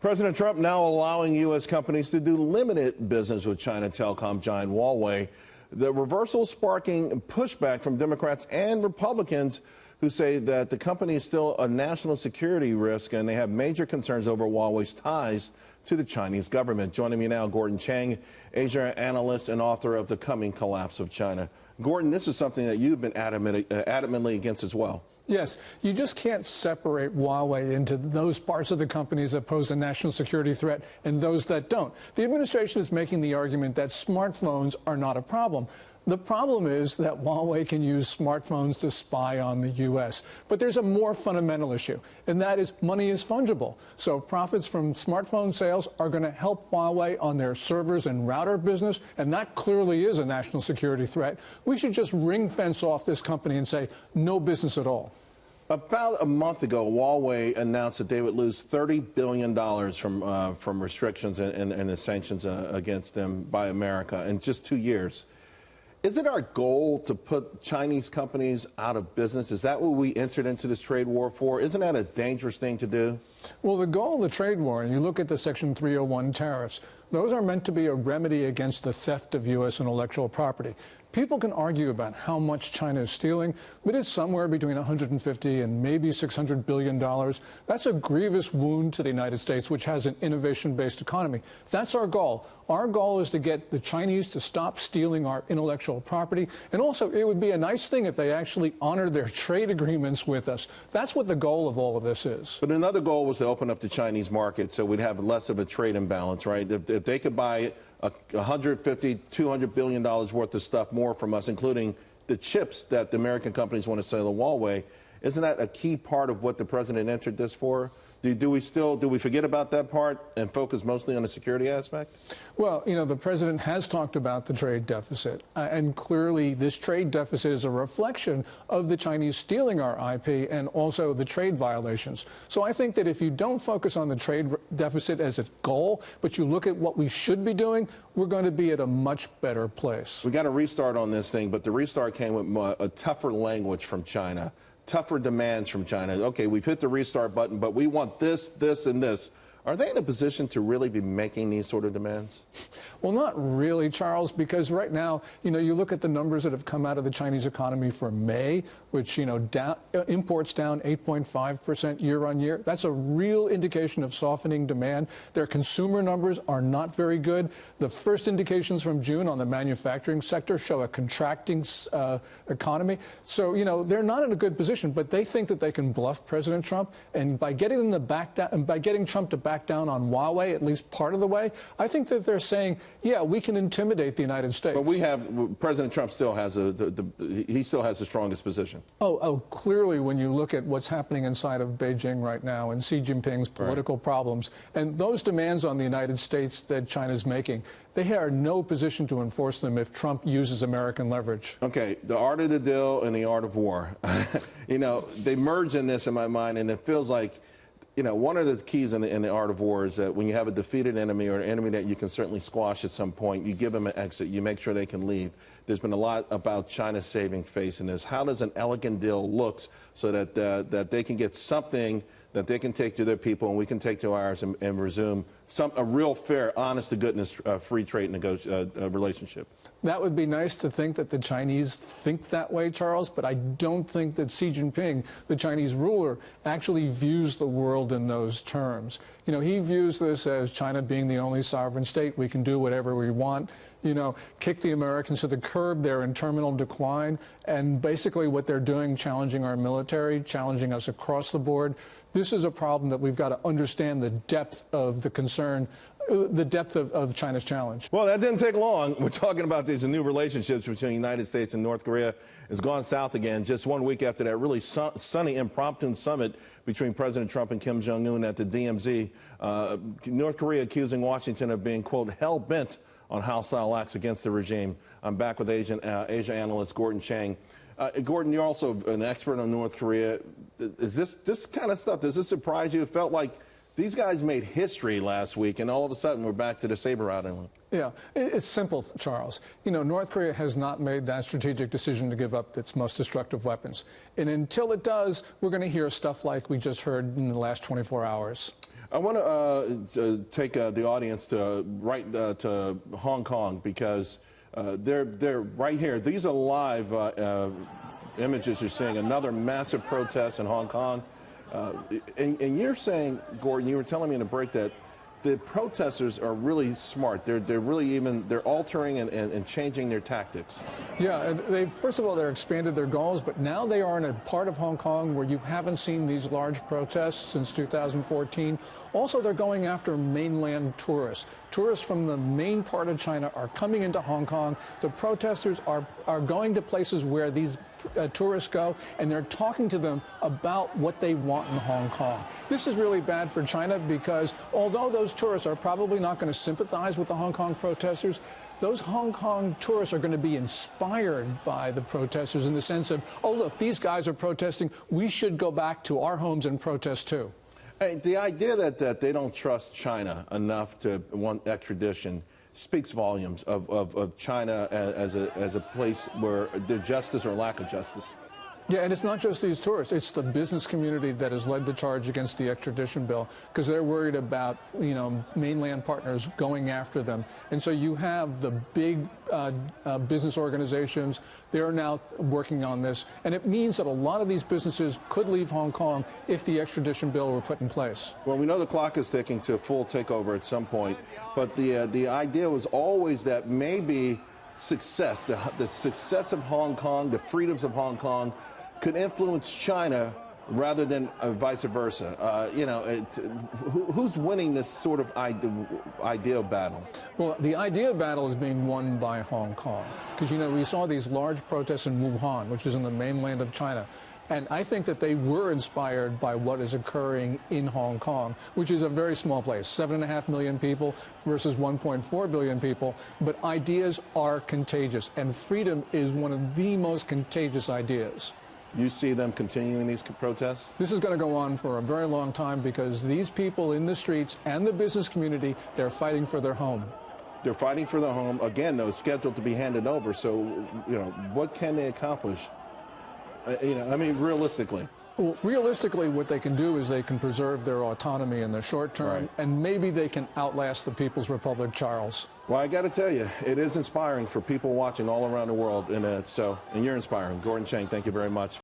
President Trump now allowing U.S. companies to do limited business with China telecom giant Huawei. The reversal sparking pushback from Democrats and Republicans who say that the company is still a national security risk and they have major concerns over Huawei's ties to the Chinese government. Joining me now, Gordon Chang, Asia analyst and author of The Coming Collapse of China. Gordon, this is something that you've been adamantly against as well. Yes, you just can't separate Huawei into those parts of the companies that pose a national security threat and those that don't. The administration is making the argument that smartphones are not a problem. The problem is that Huawei can use smartphones to spy on the U.S. But there's a more fundamental issue, and that is money is fungible. So profits from smartphone sales are going to help Huawei on their servers and router business, and that clearly is a national security threat. We should just ring fence off this company and say no business at all. About a month ago, Huawei announced that they would lose $30 billion from restrictions and the sanctions against them by America in just 2 years. Is it our goal to put Chinese companies out of business? Is that what we entered into this trade war for? Isn't that a dangerous thing to do? Well, the goal of the trade war, and you look at the Section 301 tariffs, those are meant to be a remedy against the theft of U.S. intellectual property. People can argue about how much China is stealing, but it's somewhere between $150 and maybe $600 billion. That's a grievous wound to the United States, which has an innovation-based economy. That's our goal. Our goal is to get the Chinese to stop stealing our intellectual property. And also, it would be a nice thing if they actually honored their trade agreements with us. That's what the goal of all of this is. But another goal was to open up the Chinese market so we'd have less of a trade imbalance, right? If they could buy $150, $200 billion worth of stuff more from us, including the chips that the American companies want to sell to Huawei. Isn't that a key part of what the president entered this for? Do we forget about that part and focus mostly on the security aspect? Well, you know, the president has talked about the trade deficit, and clearly this trade deficit is a reflection of the Chinese stealing our IP and also the trade violations. So I think that if you don't focus on the trade deficit as a goal, but you look at what we should be doing, we're going to be at a much better place. We got a restart on this thing, but the restart came with a tougher language from China. Tougher demands from China. Okay, we've hit the restart button, but we want this, this, and this. Are they in a position to really be making these sort of demands? Well, not really, Charles, because right now, you know, you look at the numbers that have come out of the Chinese economy for May, which, you know, imports down 8.5% year on year. That's a real indication of softening demand. Their consumer numbers are not very good. The first indications from June on the manufacturing sector show a contracting economy. So, you know, they're not in a good position, but they think that they can bluff President Trump. And by getting them to back down, and by getting Trump to back down on Huawei, at least part of the way, I think that they're saying, yeah, we can intimidate the United States. But President Trump still has he still has the strongest position. Oh, clearly when you look at what's happening inside of Beijing right now and Xi Jinping's political problems and those demands on the United States that China's making, they are in no position to enforce them if Trump uses American leverage. Okay, the art of the deal and the art of war. You know, they merge in this in my mind, and it feels like, you know, one of the keys in the art of war is that when you have a defeated enemy or an enemy that you can certainly squash at some point, you give them an exit. You make sure they can leave. There's been a lot about China saving face in this. How does an elegant deal look so that that they can get something that they can take to their people and we can take to ours and resume a real fair, honest-to-goodness free trade relationship? That would be nice to think that the Chinese think that way, Charles, but I don't think that Xi Jinping, the Chinese ruler, actually views the world in those terms. You know, he views this as China being the only sovereign state. We can do whatever we want, you know, kick the Americans to the curb. They're in terminal decline. And basically what they're doing, challenging our military, challenging us across the board. This is a problem that we've got to understand the depth of the concern, the depth of China's challenge. Well, that didn't take long. We're talking about these new relationships between the United States and North Korea. It's gone south again just 1 week after that really sunny impromptu summit between President Trump and Kim Jong-un at the DMZ. North Korea accusing Washington of being, quote, hell-bent on hostile acts against the regime. I'm back with Asia analyst Gordon Chang. Gordon, you're also an expert on North Korea. Is this kind of stuff, does this surprise you? It felt like these guys made history last week, and all of a sudden we're back to the saber-rattling. Yeah, it's simple, Charles. You know, North Korea has not made that strategic decision to give up its most destructive weapons. And until it does, we're going to hear stuff like we just heard in the last 24 hours. I want to take the audience to to Hong Kong because they're right here. These are live images you're seeing. Another massive protest in Hong Kong. And you're saying, Gordon, you were telling me in a break that the protesters are really smart. They're really they're altering and changing their tactics. Yeah, first of all, they're expanded their goals, but now they are in a part of Hong Kong where you haven't seen these large protests since 2014. Also, they're going after mainland tourists. Tourists from the main part of China are coming into Hong Kong. The protesters are going to places where these tourists go, and they're talking to them about what they want in Hong Kong. This is really bad for China because although those tourists are probably not going to sympathize with the Hong Kong protesters, those Hong Kong tourists are going to be inspired by the protesters in the sense of, oh, look, these guys are protesting. We should go back to our homes and protest too. Hey, the idea that they don't trust China enough to want extradition speaks volumes of China as a place where the justice or lack of justice. Yeah, and it's not just these tourists. It's the business community that has led the charge against the extradition bill because they're worried about, mainland partners going after them. And so you have the big business organizations. They're now working on this. And it means that a lot of these businesses could leave Hong Kong if the extradition bill were put in place. Well, we know the clock is ticking to full takeover at some point. But the idea was always that maybe success, the success of Hong Kong, the freedoms of Hong Kong, could influence China rather than vice versa. Who's winning this sort of idea battle? Well, the idea battle is being won by Hong Kong because, we saw these large protests in Wuhan, which is in the mainland of China. And I think that they were inspired by what is occurring in Hong Kong, which is a very small place, 7.5 million people versus 1.4 billion people. But ideas are contagious, and freedom is one of the most contagious ideas. You see them continuing these protests? This is going to go on for a very long time because these people in the streets and the business community, they're fighting for their home. They're fighting for their home. Again, though, it's scheduled to be handed over. So, what can they accomplish? Realistically. Well, realistically, what they can do is they can preserve their autonomy in the short term, and maybe they can outlast the People's Republic, Charles. Well, I got to tell you, it is inspiring for people watching all around the world, and you're inspiring. Gordon Chang, thank you very much.